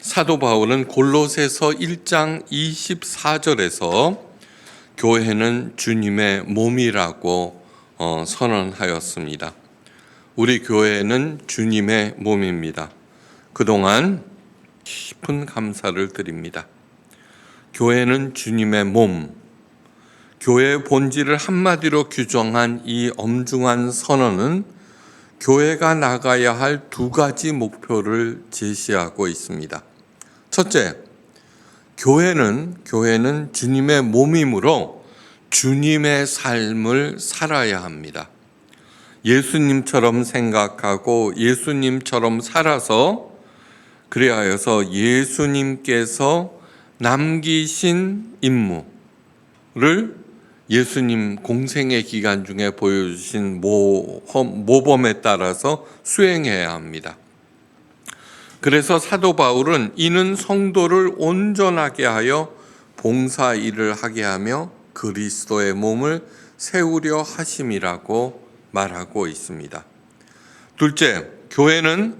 사도 바울은 골로새서 1장 24절에서 교회는 주님의 몸이라고 선언하였습니다. 우리 교회는 주님의 몸입니다. 그동안 깊은 감사를 드립니다. 교회는 주님의 몸, 교회의 본질을 한마디로 규정한 이 엄중한 선언은 교회가 나가야 할 두 가지 목표를 제시하고 있습니다. 첫째, 교회는 주님의 몸이므로 주님의 삶을 살아야 합니다. 예수님처럼 생각하고 예수님처럼 살아서 그리하여서 예수님께서 남기신 임무를 예수님 공생의 기간 중에 보여주신 모범에 따라서 수행해야 합니다. 그래서 사도 바울은 이는 성도를 온전하게 하여 봉사 일을 하게 하며 그리스도의 몸을 세우려 하심이라고 말하고 있습니다. 둘째, 교회는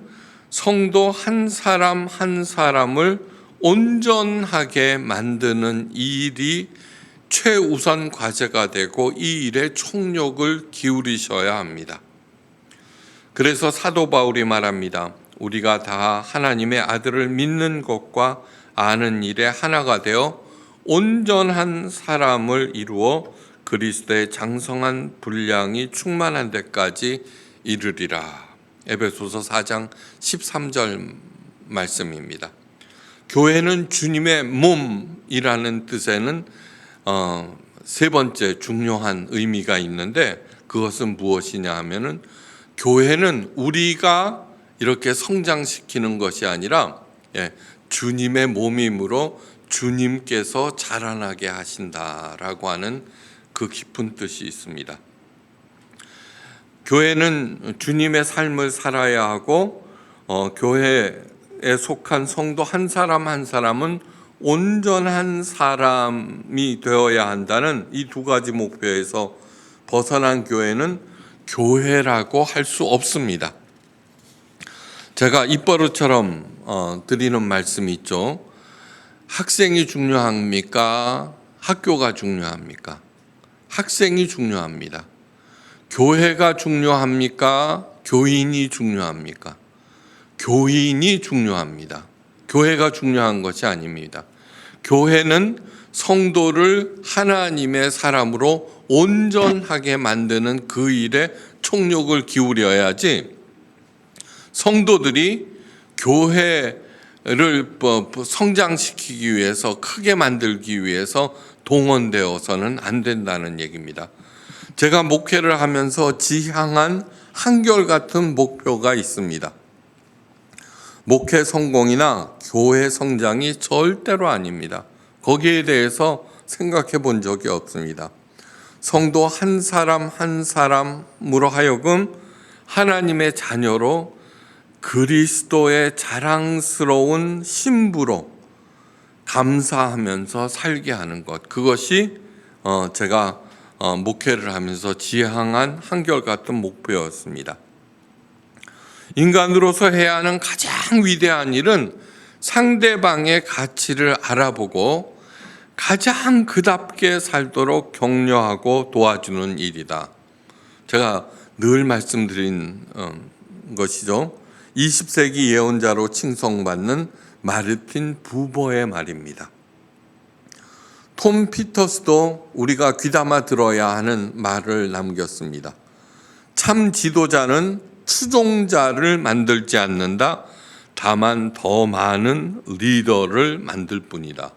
성도 한 사람 한 사람을 온전하게 만드는 이 일이 최우선 과제가 되고 이 일에 총력을 기울이셔야 합니다. 그래서 사도 바울이 말합니다. 우리가 다 하나님의 아들을 믿는 것과 아는 일에 하나가 되어 온전한 사람을 이루어 그리스도의 장성한 분량이 충만한 데까지 이르리라. 에베소서 4장 13절 말씀입니다. 교회는 주님의 몸이라는 뜻에는 세 번째 중요한 의미가 있는데 그것은 무엇이냐 하면은 교회는 우리가 이렇게 성장시키는 것이 아니라 주님의 몸이므로 주님께서 자라나게 하신다라고 하는 그 깊은 뜻이 있습니다. 교회는 주님의 삶을 살아야 하고 교회에 속한 성도 한 사람 한 사람은 온전한 사람이 되어야 한다는 이 두 가지 목표에서 벗어난 교회는 교회라고 할 수 없습니다. 제가 입버릇처럼 드리는 말씀이 있죠. 학생이 중요합니까? 학교가 중요합니까? 학생이 중요합니다. 교회가 중요합니까? 교인이 중요합니까? 교인이 중요합니다. 교회가 중요한 것이 아닙니다. 교회는 성도를 하나님의 사람으로 온전하게 만드는 그 일에 총력을 기울여야지 성도들이 교회를 성장시키기 위해서 크게 만들기 위해서 동원되어서는 안 된다는 얘기입니다. 제가 목회를 하면서 지향한 한결같은 목표가 있습니다. 목회 성공이나 교회 성장이 절대로 아닙니다. 거기에 대해서 생각해 본 적이 없습니다. 성도 한 사람 한 사람으로 하여금 하나님의 자녀로 그리스도의 자랑스러운 신부로 감사하면서 살게 하는 것, 그것이 제가 목회를 하면서 지향한 한결같은 목표였습니다. 인간으로서 해야 하는 가장 위대한 일은 상대방의 가치를 알아보고 가장 그답게 살도록 격려하고 도와주는 일이다. 제가 늘 말씀드린 것이죠. 20세기 예언자로 칭송받는 마르틴 부버의 말입니다. 톰 피터스도 우리가 귀담아 들어야 하는 말을 남겼습니다. 참 지도자는 추종자를 만들지 않는다. 다만 더 많은 리더를 만들 뿐이다.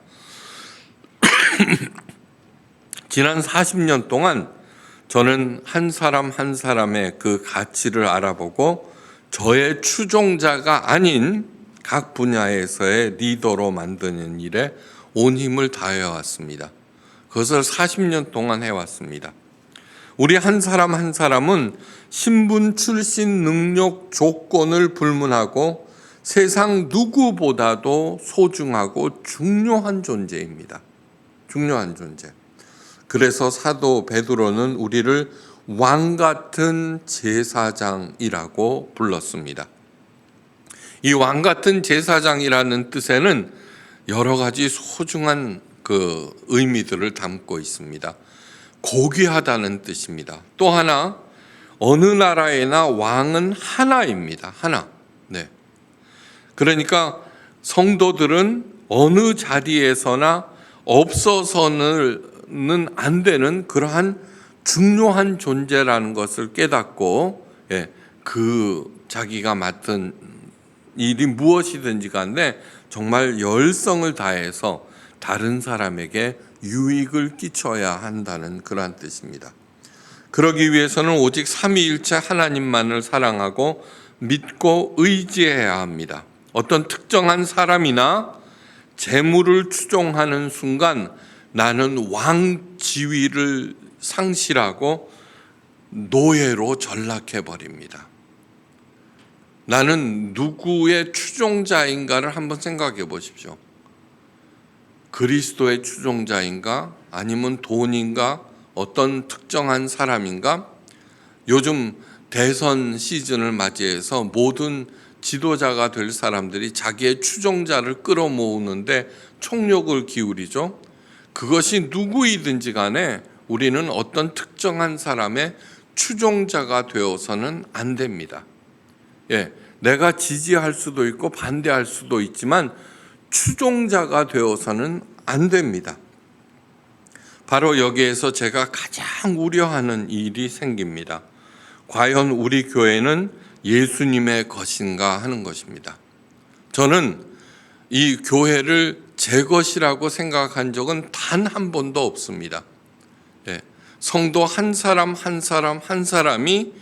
지난 40년 동안 저는 한 사람 한 사람의 그 가치를 알아보고 저의 추종자가 아닌 각 분야에서의 리더로 만드는 일에 온 힘을 다해왔습니다. 그것을 40년 동안 해왔습니다. 우리 한 사람 한 사람은 신분, 출신, 능력, 조건을 불문하고 세상 누구보다도 소중하고 중요한 존재입니다. 중요한 존재. 그래서 사도 베드로는 우리를 왕 같은 제사장이라고 불렀습니다. 이 왕 같은 제사장이라는 뜻에는 여러 가지 소중한 그 의미들을 담고 있습니다. 고귀하다는 뜻입니다. 또 하나, 어느 나라에나 왕은 하나입니다. 하나. 네. 그러니까 성도들은 어느 자리에서나 없어서는 안 되는 그러한 중요한 존재라는 것을 깨닫고, 그 자기가 맡은 일이 무엇이든지 간에 정말 열성을 다해서 다른 사람에게 유익을 끼쳐야 한다는 그러한 뜻입니다. 그러기 위해서는 오직 삼위일체 하나님만을 사랑하고 믿고 의지해야 합니다. 어떤 특정한 사람이나 재물을 추종하는 순간 나는 왕 지위를 상실하고 노예로 전락해 버립니다. 나는 누구의 추종자인가를 한번 생각해 보십시오. 그리스도의 추종자인가? 아니면 돈인가? 어떤 특정한 사람인가? 요즘 대선 시즌을 맞이해서 모든 지도자가 될 사람들이 자기의 추종자를 끌어모으는데 총력을 기울이죠. 그것이 누구이든지 간에 우리는 어떤 특정한 사람의 추종자가 되어서는 안 됩니다. 내가 지지할 수도 있고 반대할 수도 있지만 추종자가 되어서는 안 됩니다. 바로 여기에서 제가 가장 우려하는 일이 생깁니다. 과연 우리 교회는 예수님의 것인가 하는 것입니다. 저는 이 교회를 제 것이라고 생각한 적은 단 한 번도 없습니다. 성도 한 사람 한 사람이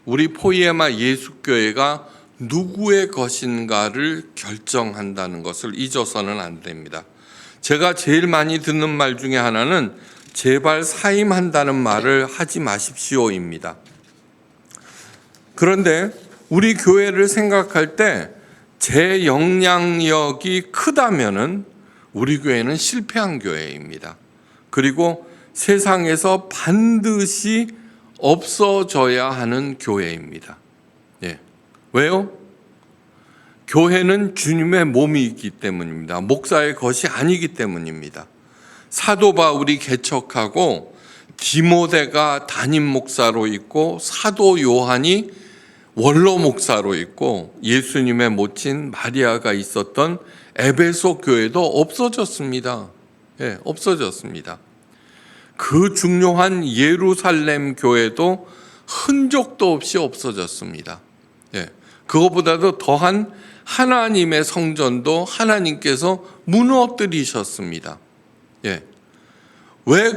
우리 포이에마 예수교회가 누구의 것인가를 결정한다는 것을 잊어서는 안 됩니다. 제가 제일 많이 듣는 말 중에 하나는 제발 사임한다는 말을 하지 마십시오입니다. 그런데 우리 교회를 생각할 때 제 영향력이 크다면은 우리 교회는 실패한 교회입니다. 그리고 세상에서 반드시 없어져야 하는 교회입니다. 왜요? 교회는 주님의 몸이기 때문입니다. 목사의 것이 아니기 때문입니다. 사도 바울이 개척하고 디모데가 담임 목사로 있고 사도 요한이 원로 목사로 있고 예수님의 모친 마리아가 있었던 에베소 교회도 없어졌습니다. 없어졌습니다. 그 중요한 예루살렘 교회도 흔적도 없이 없어졌습니다. 그것보다도 더한 하나님의 성전도 하나님께서 무너뜨리셨습니다. 왜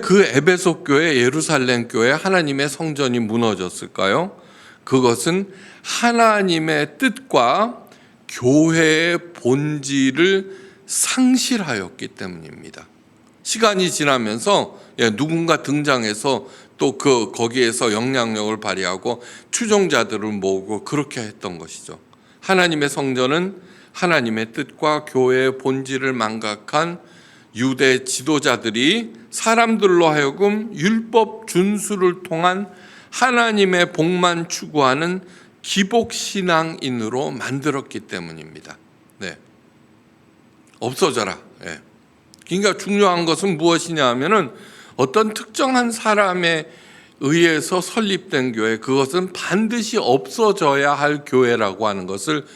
그 에베소 교회, 예루살렘 교회 하나님의 성전이 무너졌을까요? 그것은 하나님의 뜻과 교회의 본질을 상실하였기 때문입니다. 시간이 지나면서 누군가 등장해서 또 거기에서 영향력을 발휘하고 추종자들을 모으고 그렇게 했던 것이죠. 하나님의 성전은 하나님의 뜻과 교회의 본질을 망각한 유대 지도자들이 사람들로 하여금 율법 준수를 통한 하나님의 복만 추구하는 기복신앙인으로 만들었기 때문입니다. 없어져라. 그러니까 중요한 것은 무엇이냐 하면은 어떤 특정한 사람에 의해서 설립된 교회, 그것은 반드시 없어져야 할 교회라고 하는 것을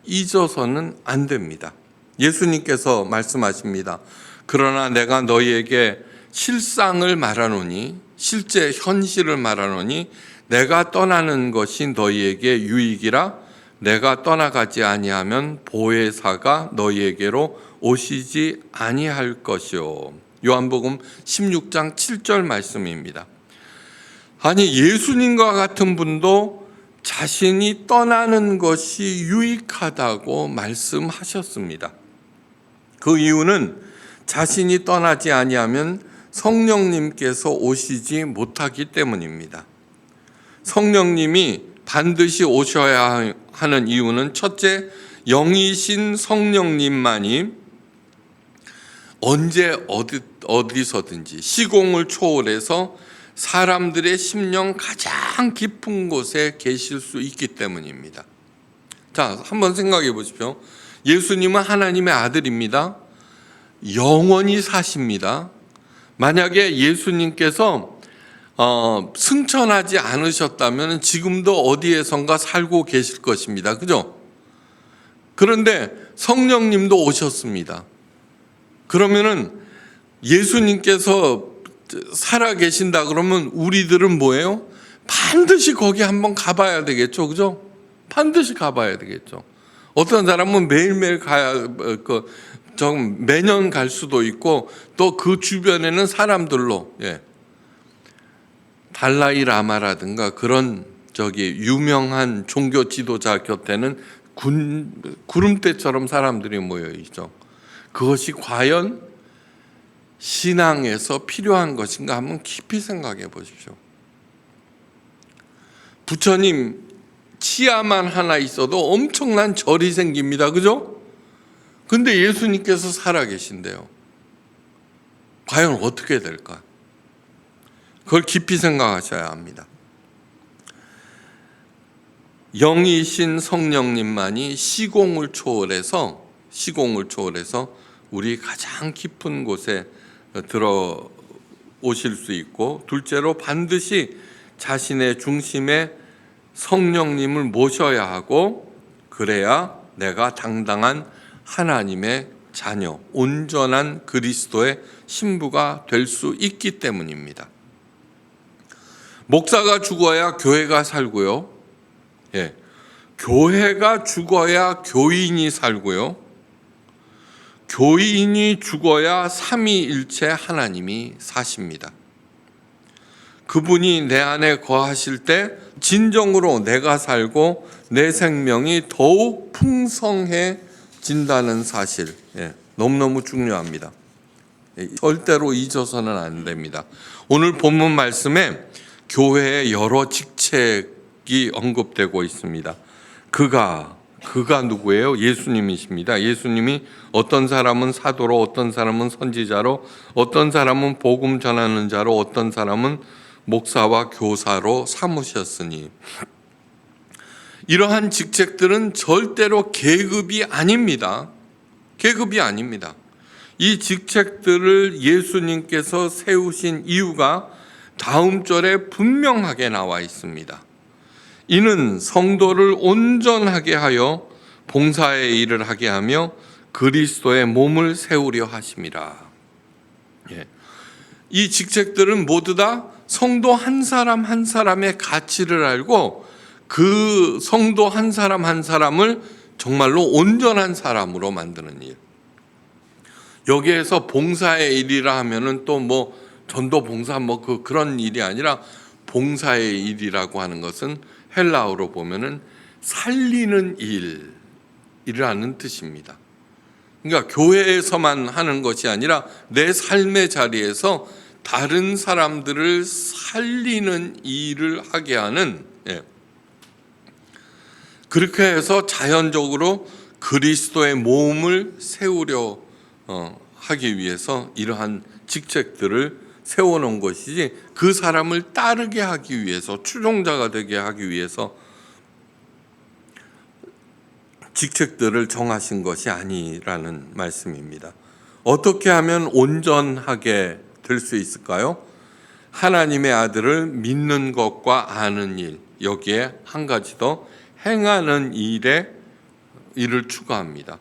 잊어서는 안 됩니다. 예수님께서 말씀하십니다. 그러나 내가 너희에게 실상을 말하노니, 실제 현실을 말하노니 내가 떠나는 것이 너희에게 유익이라. 내가 떠나가지 아니하면 보혜사가 너희에게로 오시지 아니할 것이요. 요한복음 16장 7절 말씀입니다. 아니, 예수님과 같은 분도 자신이 떠나는 것이 유익하다고 말씀하셨습니다. 그 이유는 자신이 떠나지 아니하면 성령님께서 오시지 못하기 때문입니다. 성령님이 반드시 오셔야 하는 이유는 첫째, 영이신 성령님만이 언제 어디서든지 시공을 초월해서 사람들의 심령 가장 깊은 곳에 계실 수 있기 때문입니다. 자, 한번 생각해 보십시오. 예수님은 하나님의 아들입니다. 영원히 사십니다. 만약에 예수님께서 승천하지 않으셨다면 지금도 어디에선가 살고 계실 것입니다. 그죠? 그런데 성령님도 오셨습니다. 그러면은 예수님께서 살아 계신다 그러면 우리들은 뭐예요? 반드시 거기 한번 가봐야 되겠죠. 그죠? 반드시 가봐야 되겠죠. 어떤 사람은 매일매일 매년 갈 수도 있고 또 그 주변에는 사람들로 달라이 라마라든가 그런 유명한 종교 지도자 곁에는 구름대처럼 사람들이 모여 있죠. 그것이 과연 신앙에서 필요한 것인가 한번 깊이 생각해 보십시오. 부처님 치아만 하나 있어도 엄청난 절이 생깁니다. 그죠? 근데 예수님께서 살아계신대요. 과연 어떻게 될까? 그걸 깊이 생각하셔야 합니다. 영이신 성령님만이 시공을 초월해서 우리 가장 깊은 곳에 들어오실 수 있고, 둘째로 반드시 자신의 중심에 성령님을 모셔야 하고, 그래야 내가 당당한 하나님의 자녀, 온전한 그리스도의 신부가 될 수 있기 때문입니다. 목사가 죽어야 교회가 살고요. 교회가 죽어야 교인이 살고요. 교인이 죽어야 삼위일체 하나님이 사십니다. 그분이 내 안에 거하실 때 진정으로 내가 살고 내 생명이 더욱 풍성해진다는 사실, 너무너무 중요합니다. 절대로 잊어서는 안 됩니다. 오늘 본문 말씀에 교회의 여러 직책이 언급되고 있습니다. 그가 누구예요? 예수님이십니다. 예수님이 어떤 사람은 사도로, 어떤 사람은 선지자로, 어떤 사람은 복음 전하는 자로, 어떤 사람은 목사와 교사로 삼으셨으니, 이러한 직책들은 절대로 계급이 아닙니다. 계급이 아닙니다. 이 직책들을 예수님께서 세우신 이유가 다음 절에 분명하게 나와 있습니다. 이는 성도를 온전하게 하여 봉사의 일을 하게 하며 그리스도의 몸을 세우려 하심이라. 이 직책들은 모두 다 성도 한 사람 한 사람의 가치를 알고 그 성도 한 사람 한 사람을 정말로 온전한 사람으로 만드는 일. 여기에서 봉사의 일이라 하면은 또 전도 봉사 그런 일이 아니라, 봉사의 일이라고 하는 것은 헬라어로 보면은 살리는 일이라는 뜻입니다. 그러니까 교회에서만 하는 것이 아니라 내 삶의 자리에서 다른 사람들을 살리는 일을 하게 하는, 그렇게 해서 자연적으로 그리스도의 몸을 세우려 하기 위해서 이러한 직책들을 세워놓은 것이지, 그 사람을 따르게 하기 위해서, 추종자가 되게 하기 위해서 직책들을 정하신 것이 아니라는 말씀입니다. 어떻게 하면 온전하게 될 수 있을까요? 하나님의 아들을 믿는 것과 아는 일, 여기에 한 가지 더, 행하는 일을 추가합니다.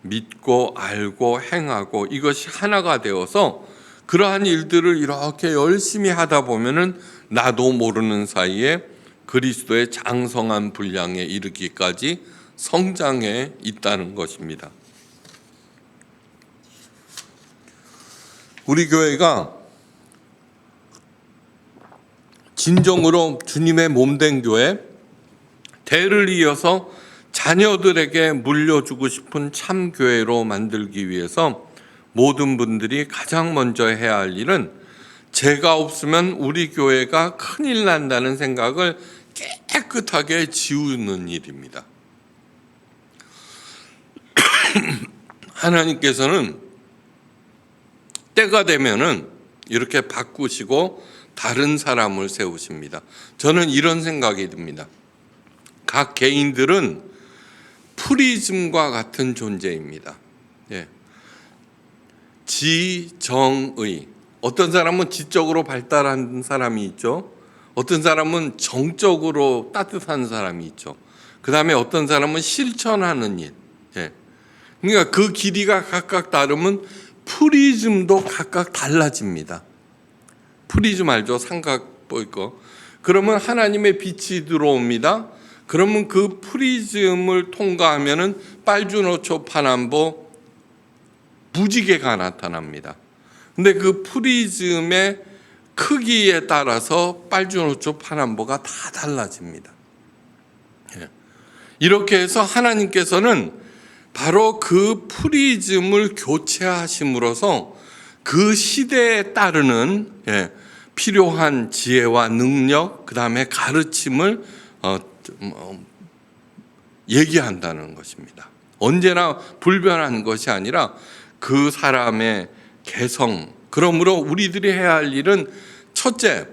믿고 알고 행하고 이것이 하나가 되어서 그러한 일들을 이렇게 열심히 하다 보면은 나도 모르는 사이에 그리스도의 장성한 분량에 이르기까지 성장해 있다는 것입니다. 우리 교회가 진정으로 주님의 몸된 교회, 대를 이어서 자녀들에게 물려주고 싶은 참 교회로 만들기 위해서 모든 분들이 가장 먼저 해야 할 일은, 제가 없으면 우리 교회가 큰일 난다는 생각을 깨끗하게 지우는 일입니다. 하나님께서는 때가 되면은 이렇게 바꾸시고 다른 사람을 세우십니다. 저는 이런 생각이 듭니다. 각 개인들은 프리즘과 같은 존재입니다. 예. 지정의. 어떤 사람은 지적으로 발달한 사람이 있죠. 어떤 사람은 정적으로 따뜻한 사람이 있죠. 그 다음에 어떤 사람은 실천하는 일. 예. 그러니까 그 길이가 각각 다르면 프리즘도 각각 달라집니다. 프리즘 알죠? 삼각 보이고. 그러면 하나님의 빛이 들어옵니다. 그러면 그 프리즘을 통과하면은 빨주노초 파남보 무지개가 나타납니다. 근데 그 프리즘의 크기에 따라서 빨주노초 파남보가 다 달라집니다. 이렇게 해서 하나님께서는 바로 그 프리즘을 교체하심으로써 그 시대에 따르는 필요한 지혜와 능력, 그 다음에 가르침을 얘기한다는 것입니다. 언제나 불변한 것이 아니라 그 사람의 개성. 그러므로 우리들이 해야 할 일은 첫째,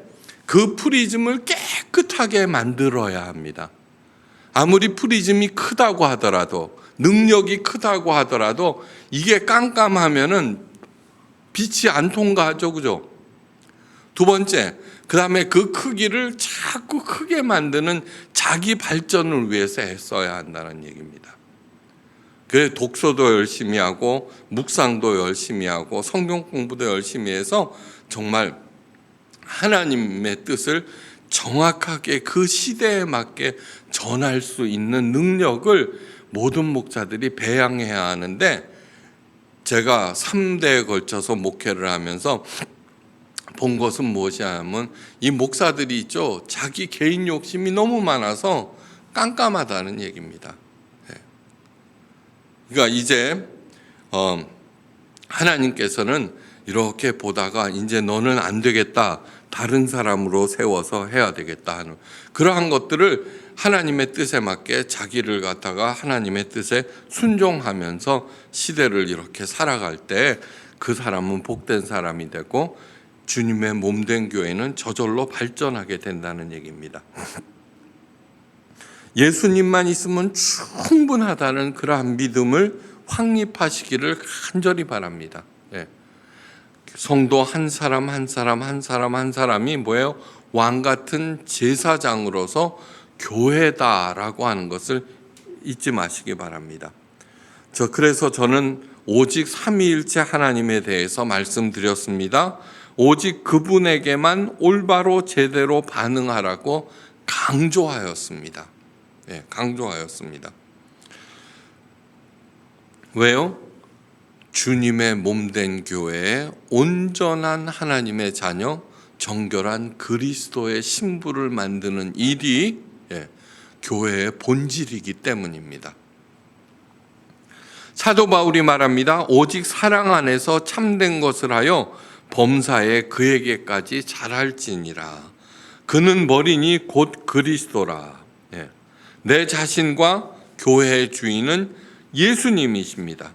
그 프리즘을 깨끗하게 만들어야 합니다. 아무리 프리즘이 크다고 하더라도, 능력이 크다고 하더라도 이게 깜깜하면은 빛이 안 통과하죠, 그죠? 두 번째, 그 다음에 그 크기를 자꾸 크게 만드는 자기 발전을 위해서 애써야 한다는 얘기입니다. 그래서 독서도 열심히 하고 묵상도 열심히 하고 성경 공부도 열심히 해서 정말 하나님의 뜻을 정확하게 그 시대에 맞게 전할 수 있는 능력을 모든 목사들이 배양해야 하는데, 제가 3대에 걸쳐서 목회를 하면서 본 것은 무엇이냐면 이 목사들이 있죠. 자기 개인 욕심이 너무 많아서 깜깜하다는 얘기입니다. 그러니까 이제 하나님께서는 이렇게 보다가 이제 너는 안 되겠다, 다른 사람으로 세워서 해야 되겠다 하는 그러한 것들을 하나님의 뜻에 맞게 자기를 갖다가 하나님의 뜻에 순종하면서 시대를 이렇게 살아갈 때 그 사람은 복된 사람이 되고 주님의 몸된 교회는 저절로 발전하게 된다는 얘기입니다. 예수님만 있으면 충분하다는 그러한 믿음을 확립하시기를 간절히 바랍니다. 성도 한 사람 한 사람 한 사람 한 사람이 뭐예요? 왕 같은 제사장으로서 교회다라고 하는 것을 잊지 마시기 바랍니다. 그래서 저는 오직 삼위일체 하나님에 대해서 말씀드렸습니다. 오직 그분에게만 올바로 제대로 반응하라고 강조하였습니다. 강조하였습니다. 왜요? 주님의 몸된 교회에 온전한 하나님의 자녀, 정결한 그리스도의 신부를 만드는 일이 교회의 본질이기 때문입니다. 사도 바울이 말합니다. 오직 사랑 안에서 참된 것을 하여 범사에 그에게까지 잘할지니라. 그는 머리니 곧 그리스도라. 내 자신과 교회의 주인은 예수님이십니다.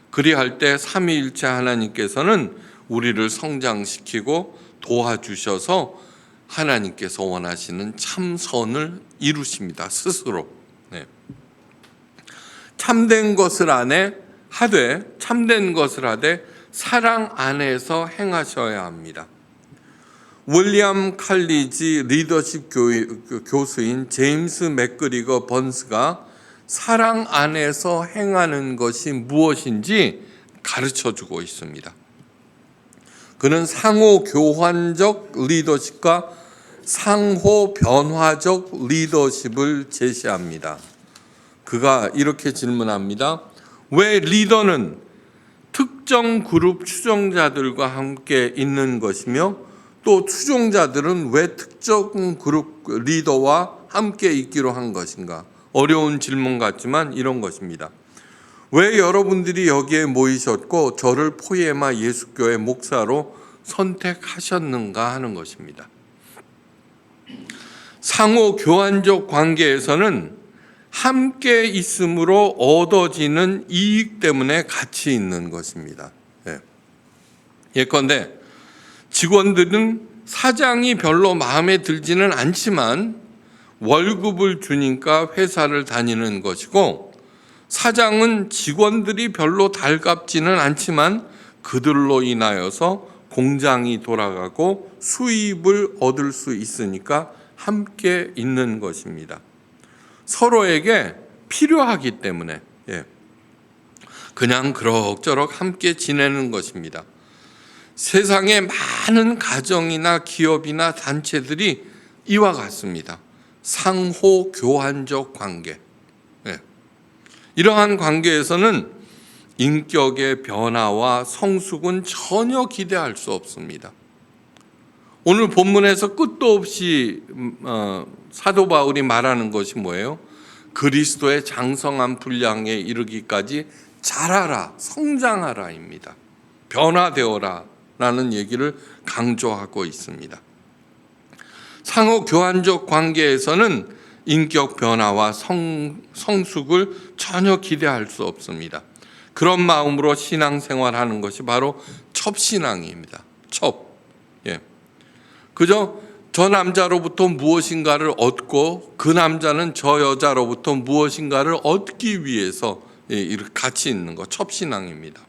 그리할 때 삼위일체 하나님께서는 우리를 성장시키고 도와주셔서 하나님께서 원하시는 참선을 이루십니다. 스스로. 참된 것을 하되 사랑 안에서 행하셔야 합니다. 윌리엄 칼리지 리더십 교수인 제임스 맥그리거 번스가 사랑 안에서 행하는 것이 무엇인지 가르쳐주고 있습니다. 그는 상호 교환적 리더십과 상호 변화적 리더십을 제시합니다. 그가 이렇게 질문합니다. 왜 리더는 특정 그룹 추종자들과 함께 있는 것이며 또 추종자들은 왜 특정 그룹 리더와 함께 있기로 한 것인가? 어려운 질문 같지만 이런 것입니다. 왜 여러분들이 여기에 모이셨고 저를 포에마 예수교회 목사로 선택하셨는가 하는 것입니다. 상호 교환적 관계에서는 함께 있음으로 얻어지는 이익 때문에 같이 있는 것입니다. 예컨대 직원들은 사장이 별로 마음에 들지는 않지만 월급을 주니까 회사를 다니는 것이고, 사장은 직원들이 별로 달갑지는 않지만 그들로 인하여서 공장이 돌아가고 수입을 얻을 수 있으니까 함께 있는 것입니다. 서로에게 필요하기 때문에 그냥 그럭저럭 함께 지내는 것입니다. 세상에 많은 가정이나 기업이나 단체들이 이와 같습니다. 상호 교환적 관계. 이러한 관계에서는 인격의 변화와 성숙은 전혀 기대할 수 없습니다. 오늘 본문에서 끝도 없이 사도 바울이 말하는 것이 뭐예요? 그리스도의 장성한 분량에 이르기까지 자라라, 성장하라입니다. 변화되어라 라는 얘기를 강조하고 있습니다. 상호 교환적 관계에서는 인격 변화와 성숙을 전혀 기대할 수 없습니다. 그런 마음으로 신앙생활하는 것이 바로 첩신앙입니다. 그저 저 남자로부터 무엇인가를 얻고 그 남자는 저 여자로부터 무엇인가를 얻기 위해서 같이 있는 것, 첩신앙입니다.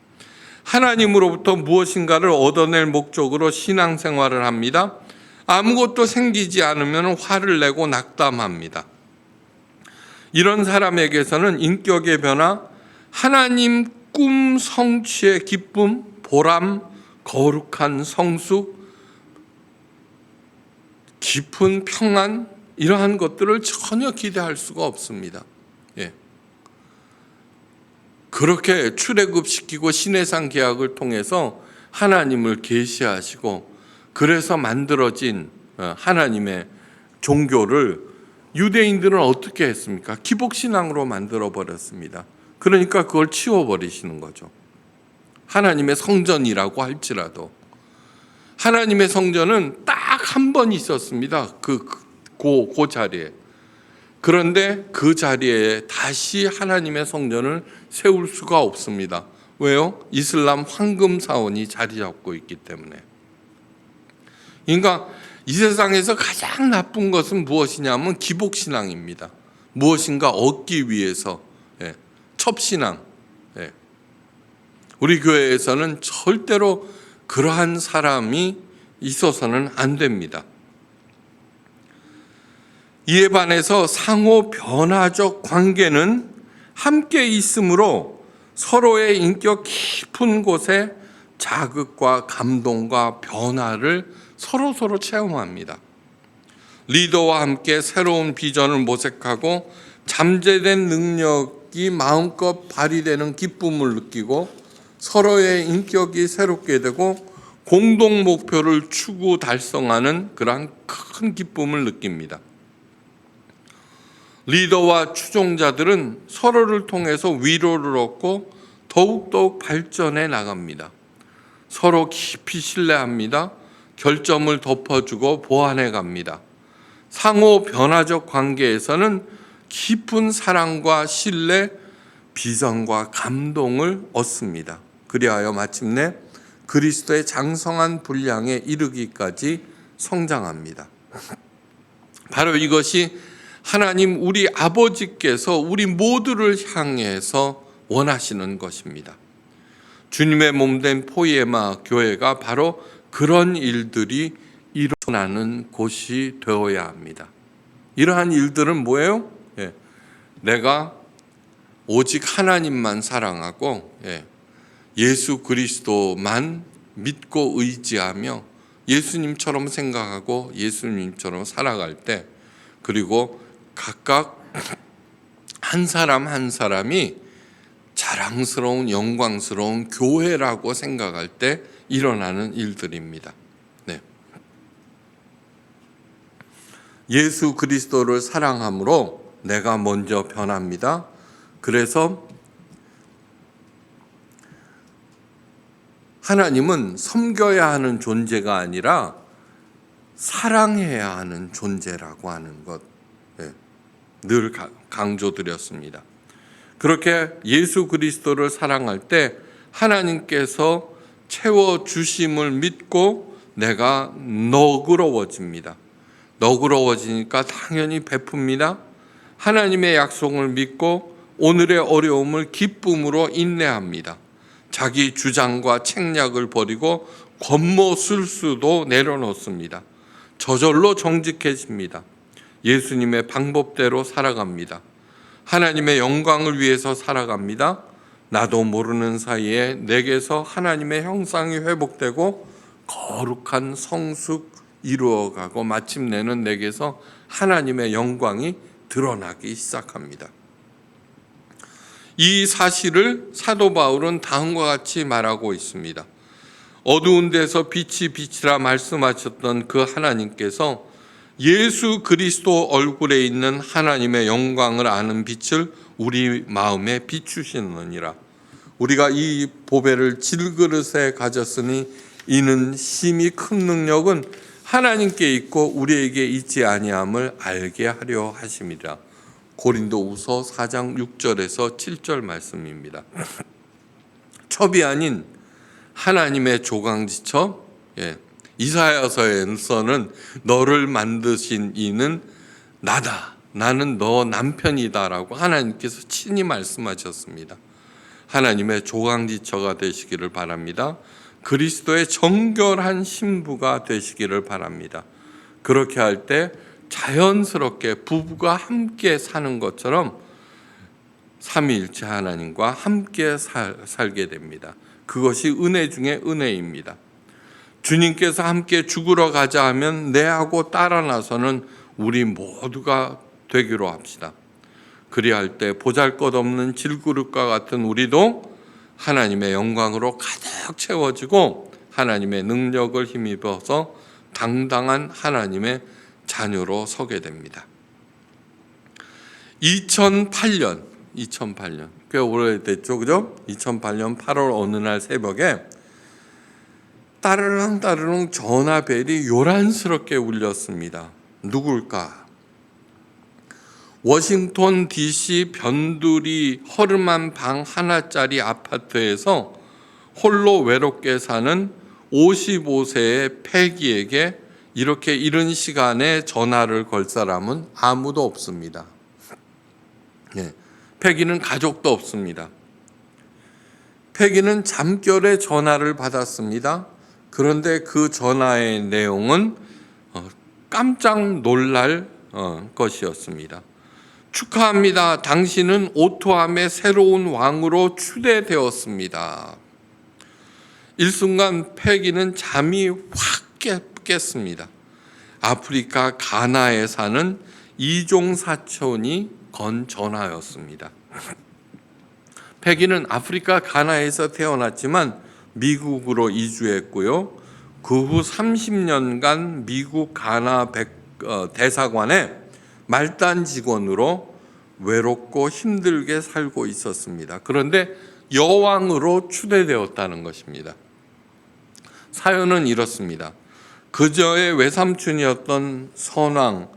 하나님으로부터 무엇인가를 얻어낼 목적으로 신앙생활을 합니다. 아무것도 생기지 않으면 화를 내고 낙담합니다. 이런 사람에게서는 인격의 변화, 하나님 꿈 성취의 기쁨, 보람, 거룩한 성숙, 깊은 평안, 이러한 것들을 전혀 기대할 수가 없습니다. 그렇게 출애굽시키고 시내산 계약을 통해서 하나님을 계시하시고 그래서 만들어진 하나님의 종교를 유대인들은 어떻게 했습니까? 기복신앙으로 만들어버렸습니다. 그러니까 그걸 치워버리시는 거죠. 하나님의 성전이라고 할지라도. 하나님의 성전은 딱 한 번 있었습니다. 그 자리에. 그런데 그 자리에 다시 하나님의 성전을 세울 수가 없습니다. 왜요? 이슬람 황금 사원이 자리 잡고 있기 때문에. 그러니까 이 세상에서 가장 나쁜 것은 무엇이냐면 기복신앙입니다. 무엇인가 얻기 위해서 첩신앙. 우리 교회에서는 절대로 그러한 사람이 있어서는 안 됩니다. 이에 반해서 상호 변화적 관계는 함께 있으므로 서로의 인격 깊은 곳에 자극과 감동과 변화를 서로 체험합니다. 리더와 함께 새로운 비전을 모색하고 잠재된 능력이 마음껏 발휘되는 기쁨을 느끼고 서로의 인격이 새롭게 되고 공동 목표를 추구 달성하는 그러한 큰 기쁨을 느낍니다. 리더와 추종자들은 서로를 통해서 위로를 얻고 더욱더욱 발전해 나갑니다. 서로 깊이 신뢰합니다. 결점을 덮어주고 보완해 갑니다. 상호 변화적 관계에서는 깊은 사랑과 신뢰, 비전과 감동을 얻습니다. 그리하여 마침내 그리스도의 장성한 분량에 이르기까지 성장합니다. 바로 이것이 하나님 우리 아버지께서 우리 모두를 향해서 원하시는 것입니다. 주님의 몸된 포이에마 교회가 바로 그런 일들이 일어나는 곳이 되어야 합니다. 이러한 일들은 뭐예요? 내가 오직 하나님만 사랑하고 예수 그리스도만 믿고 의지하며 예수님처럼 생각하고 예수님처럼 살아갈 때, 그리고 각각 한 사람 한 사람이 자랑스러운 영광스러운 교회라고 생각할 때 일어나는 일들입니다. 예수 그리스도를 사랑함으로 내가 먼저 변합니다. 그래서 하나님은 섬겨야 하는 존재가 아니라 사랑해야 하는 존재라고 하는 것, 늘 강조드렸습니다. 그렇게 예수 그리스도를 사랑할 때 하나님께서 채워주심을 믿고 내가 너그러워집니다. 너그러워지니까 당연히 베풉니다. 하나님의 약속을 믿고 오늘의 어려움을 기쁨으로 인내합니다. 자기 주장과 책략을 버리고 권모술수도 내려놓습니다. 저절로 정직해집니다. 예수님의 방법대로 살아갑니다. 하나님의 영광을 위해서 살아갑니다. 나도 모르는 사이에 내게서 하나님의 형상이 회복되고 거룩한 성숙 이루어가고 마침내는 내게서 하나님의 영광이 드러나기 시작합니다. 이 사실을 사도 바울은 다음과 같이 말하고 있습니다. 어두운 데서 빛이 빛이라 말씀하셨던 그 하나님께서 예수 그리스도 얼굴에 있는 하나님의 영광을 아는 빛을 우리 마음에 비추시느니라. 우리가 이 보배를 질그릇에 가졌으니 이는 심히 큰 능력은 하나님께 있고 우리에게 있지 아니함을 알게 하려 하심이라. 고린도후서 4장 6절에서 7절 말씀입니다. 첩이 아닌 하나님의 조강지처, 이사야서에서는 너를 만드신 이는 나다, 나는 너 남편이다라고 하나님께서 친히 말씀하셨습니다. 하나님의 조강지처가 되시기를 바랍니다. 그리스도의 정결한 신부가 되시기를 바랍니다. 그렇게 할 때 자연스럽게 부부가 함께 사는 것처럼 삼위일체 하나님과 함께 살게 됩니다. 그것이 은혜 중에 은혜입니다. 주님께서 함께 죽으러 가자 하면 내하고 따라 나서는 우리 모두가 되기로 합시다. 그리할 때 보잘것없는 질그릇과 같은 우리도 하나님의 영광으로 가득 채워지고 하나님의 능력을 힘입어서 당당한 하나님의 자녀로 서게 됩니다. 2008년 꽤 오래됐죠, 그죠? 2008년 8월 어느 날 새벽에 따르릉 전화벨이 요란스럽게 울렸습니다. 누굴까? 워싱턴 DC 변두리 허름한 방 하나짜리 아파트에서 홀로 외롭게 사는 55세의 패기에게 이렇게 이른 시간에 전화를 걸 사람은 아무도 없습니다. 패기는 가족도 없습니다. 패기는 잠결에 전화를 받았습니다. 그런데 그 전화의 내용은 깜짝 놀랄 것이었습니다. 축하합니다. 당신은 오토함의 새로운 왕으로 추대되었습니다. 일순간 패기는 잠이 확 깼습니다. 아프리카 가나에 사는 이종 사촌이 건 전화였습니다. 패기는 아프리카 가나에서 태어났지만 미국으로 이주했고요. 그 후 30년간 미국 가나 대사관에 말단 직원으로 외롭고 힘들게 살고 있었습니다. 그런데 여왕으로 추대되었다는 것입니다. 사연은 이렇습니다. 그저의 외삼촌이었던 선왕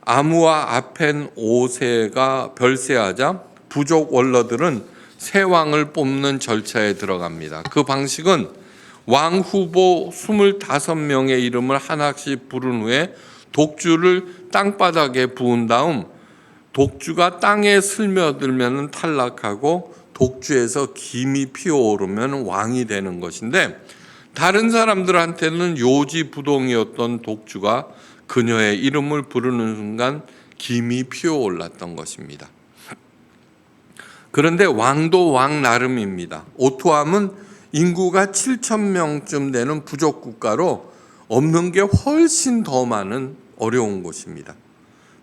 아무와 아펜 5세가 별세하자 부족 원로들은 새 왕을 뽑는 절차에 들어갑니다. 그 방식은 왕 후보 25명의 이름을 하나씩 부른 후에 독주를 땅바닥에 부은 다음 독주가 땅에 스며들면 탈락하고 독주에서 김이 피어오르면 왕이 되는 것인데, 다른 사람들한테는 요지부동이었던 독주가 그녀의 이름을 부르는 순간 김이 피어올랐던 것입니다. 그런데 왕도 왕 나름입니다. 오토함은 인구가 7,000명쯤 되는 부족 국가로 없는 게 훨씬 더 많은 어려운 곳입니다.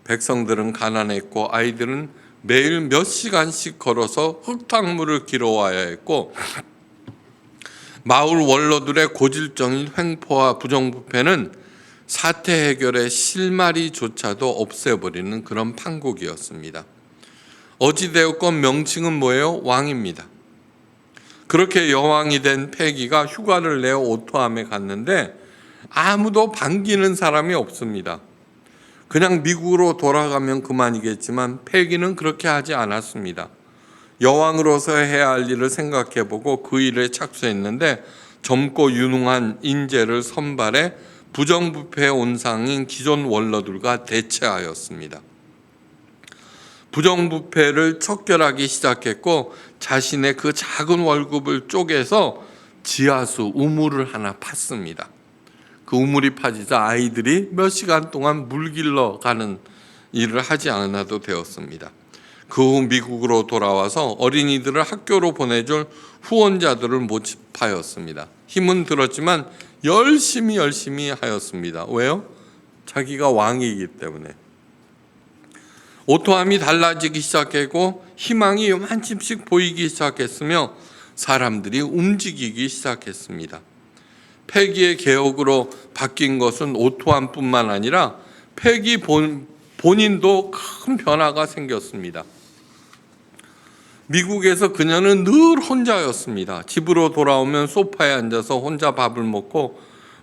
백성들은 가난했고 아이들은 매일 몇 시간씩 걸어서 흙탕물을 길어와야 했고, 마을 원로들의 고질적인 횡포와 부정부패는 사태 해결의 실마리조차도 없애버리는 그런 판국이었습니다. 어찌되었건 명칭은 뭐예요? 왕입니다. 그렇게 여왕이 된 패기가 휴가를 내어 오토함에 갔는데 아무도 반기는 사람이 없습니다. 그냥 미국으로 돌아가면 그만이겠지만 패기는 그렇게 하지 않았습니다. 여왕으로서 해야 할 일을 생각해보고 그 일에 착수했는데 젊고 유능한 인재를 선발해 부정부패 온상인 기존 원로들과 대체하였습니다. 부정부패를 척결하기 시작했고 자신의 그 작은 월급을 쪼개서 지하수 우물을 하나 팠습니다. 그 우물이 파지자 아이들이 몇 시간 동안 물 길러 가는 일을 하지 않아도 되었습니다. 그 후 미국으로 돌아와서 어린이들을 학교로 보내줄 후원자들을 모집하였습니다. 힘은 들었지만 열심히 하였습니다. 왜요? 자기가 왕이기 때문에. 오토함이 달라지기 시작했고 희망이 요만큼씩 보이기 시작했으며 사람들이 움직이기 시작했습니다. 폐기의 개혁으로 바뀐 것은 오토함뿐만 아니라 폐기 본인도 큰 변화가 생겼습니다. 미국에서 그녀는 늘 혼자였습니다. 집으로 돌아오면 소파에 앉아서 혼자 밥을 먹고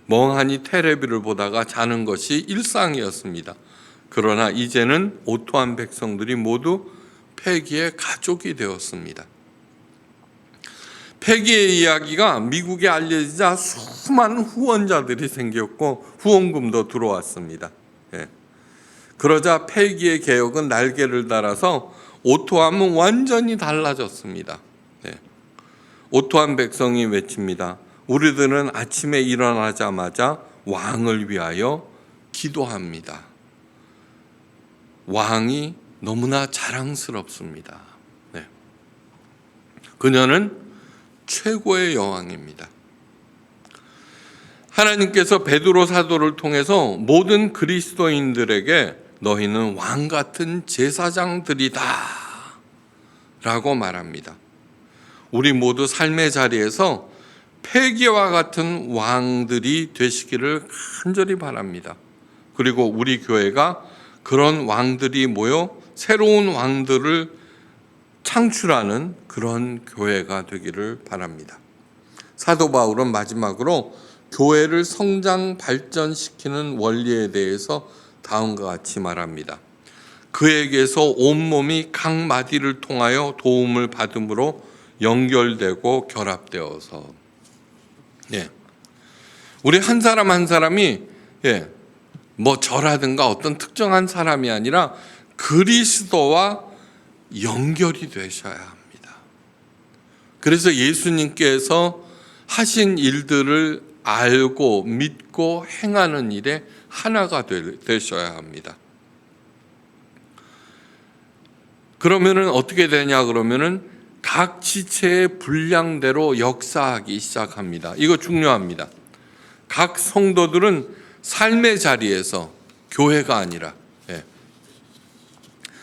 멍하니 테레비를 보다가 자는 것이 일상이었습니다. 그러나 이제는 오토한 백성들이 모두 폐기의 가족이 되었습니다. 폐기의 이야기가 미국에 알려지자 수많은 후원자들이 생겼고 후원금도 들어왔습니다. 그러자 폐기의 개혁은 날개를 달아서 오토함은 완전히 달라졌습니다. 오토한 백성이 외칩니다. 우리들은 아침에 일어나자마자 왕을 위하여 기도합니다. 왕이 너무나 자랑스럽습니다. 그녀는 최고의 여왕입니다. 하나님께서 베드로 사도를 통해서 모든 그리스도인들에게 너희는 왕 같은 제사장들이다 라고 말합니다. 우리 모두 삶의 자리에서 폐기와 같은 왕들이 되시기를 간절히 바랍니다. 그리고 우리 교회가 그런 왕들이 모여 새로운 왕들을 창출하는 그런 교회가 되기를 바랍니다. 사도 바울은 마지막으로 교회를 성장 발전시키는 원리에 대해서 다음과 같이 말합니다. 그에게서 온몸이 각 마디를 통하여 도움을 받음으로 연결되고 결합되어서 우리 한 사람 한 사람이 뭐 저라든가 어떤 특정한 사람이 아니라 그리스도와 연결이 되셔야 합니다. 그래서 예수님께서 하신 일들을 알고 믿고 행하는 일에 하나가 되셔야 합니다. 그러면은 어떻게 되냐 그러면은 각 지체의 분량대로 역사하기 시작합니다. 이거 중요합니다. 각 성도들은 삶의 자리에서 교회가 아니라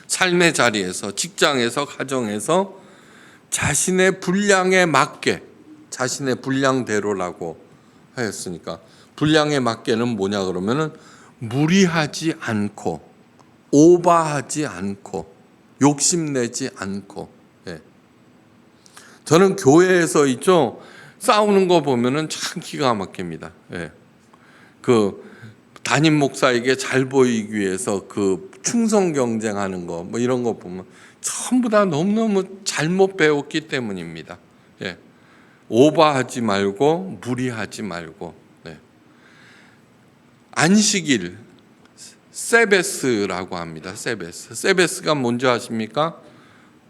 삶의 자리에서 직장에서 가정에서 자신의 분량에 맞게 자신의 분량대로라고 하였으니까 분량에 맞게는 뭐냐 그러면은 무리하지 않고 오버하지 않고 욕심내지 않고 저는 교회에서 있죠 싸우는 거 보면은 참 기가 막힙니다. 그 담임 목사에게 잘 보이기 위해서 그 충성 경쟁하는 거 뭐 이런 거 보면 전부 다 너무너무 잘못 배웠기 때문입니다. 오버하지 말고 무리하지 말고 안식일 세베스라고 합니다. 세베스가 뭔지 아십니까?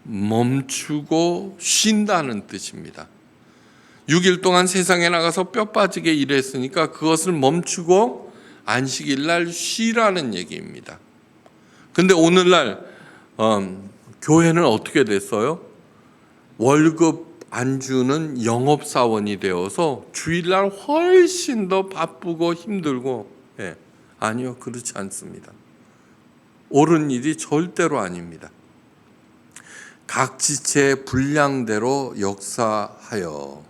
멈추고 쉰다는 뜻입니다. 6일 동안 세상에 나가서 뼈 빠지게 일했으니까 그것을 멈추고 안식일 날 쉬라는 얘기입니다. 근데 오늘날 교회는 어떻게 됐어요? 월급 안 주는 영업사원이 되어서 주일날 훨씬 더 바쁘고 힘들고 아니요 그렇지 않습니다. 옳은 일이 절대로 아닙니다. 각 지체의 분량대로 역사하여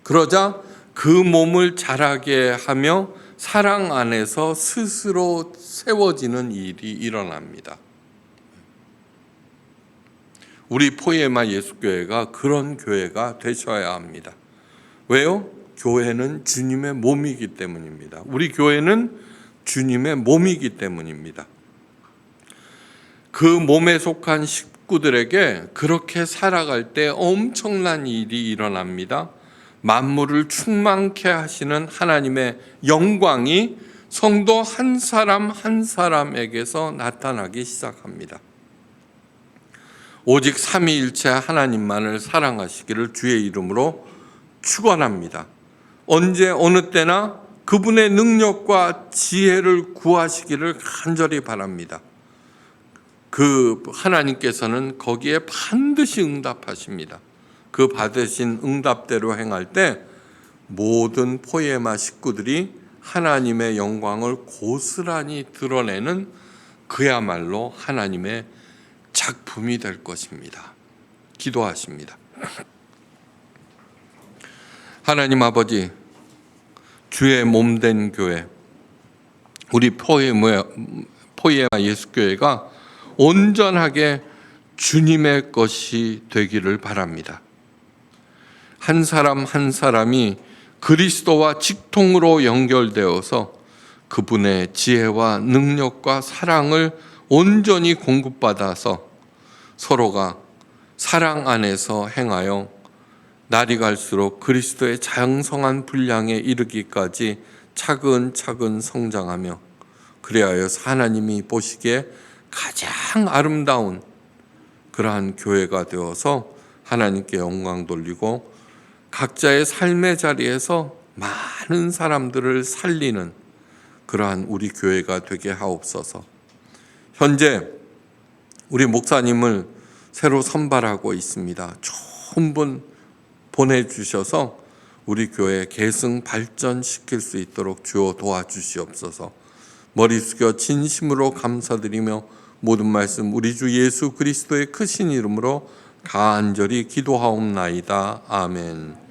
그러자 그 몸을 자라게 하며 사랑 안에서 스스로 세워지는 일이 일어납니다. 우리 포에마 예수교회가 그런 교회가 되셔야 합니다. 왜요? 교회는 주님의 몸이기 때문입니다. 우리 교회는 주님의 몸이기 때문입니다. 그 몸에 속한 식구들에게 그렇게 살아갈 때 엄청난 일이 일어납니다. 만물을 충만케 하시는 하나님의 영광이 성도 한 사람 한 사람에게서 나타나기 시작합니다. 오직 삼위일체 하나님만을 사랑하시기를 주의 이름으로 축원합니다. 언제 어느 때나 그분의 능력과 지혜를 구하시기를 간절히 바랍니다. 그 하나님께서는 거기에 반드시 응답하십니다. 그 받으신 응답대로 행할 때 모든 포에마 식구들이 하나님의 영광을 고스란히 드러내는 그야말로 하나님의 작품이 될 것입니다. 기도하십니다. 하나님 아버지, 주의 몸된 교회, 우리 포에마 예수교회가 온전하게 주님의 것이 되기를 바랍니다. 한 사람 한 사람이 그리스도와 직통으로 연결되어서 그분의 지혜와 능력과 사랑을 온전히 공급받아서 서로가 사랑 안에서 행하여 날이 갈수록 그리스도의 장성한 분량에 이르기까지 차근차근 성장하며 그리하여 하나님이 보시기에 가장 아름다운 그러한 교회가 되어서 하나님께 영광 돌리고 각자의 삶의 자리에서 많은 사람들을 살리는 그러한 우리 교회가 되게 하옵소서. 현재 우리 목사님을 새로 선발하고 있습니다. 좋은 분 보내주셔서 우리 교회 계승 발전시킬 수 있도록 주여 도와주시옵소서. 머리 숙여 진심으로 감사드리며 모든 말씀 우리 주 예수 그리스도의 크신 이름으로 간절히 기도하옵나이다. 아멘.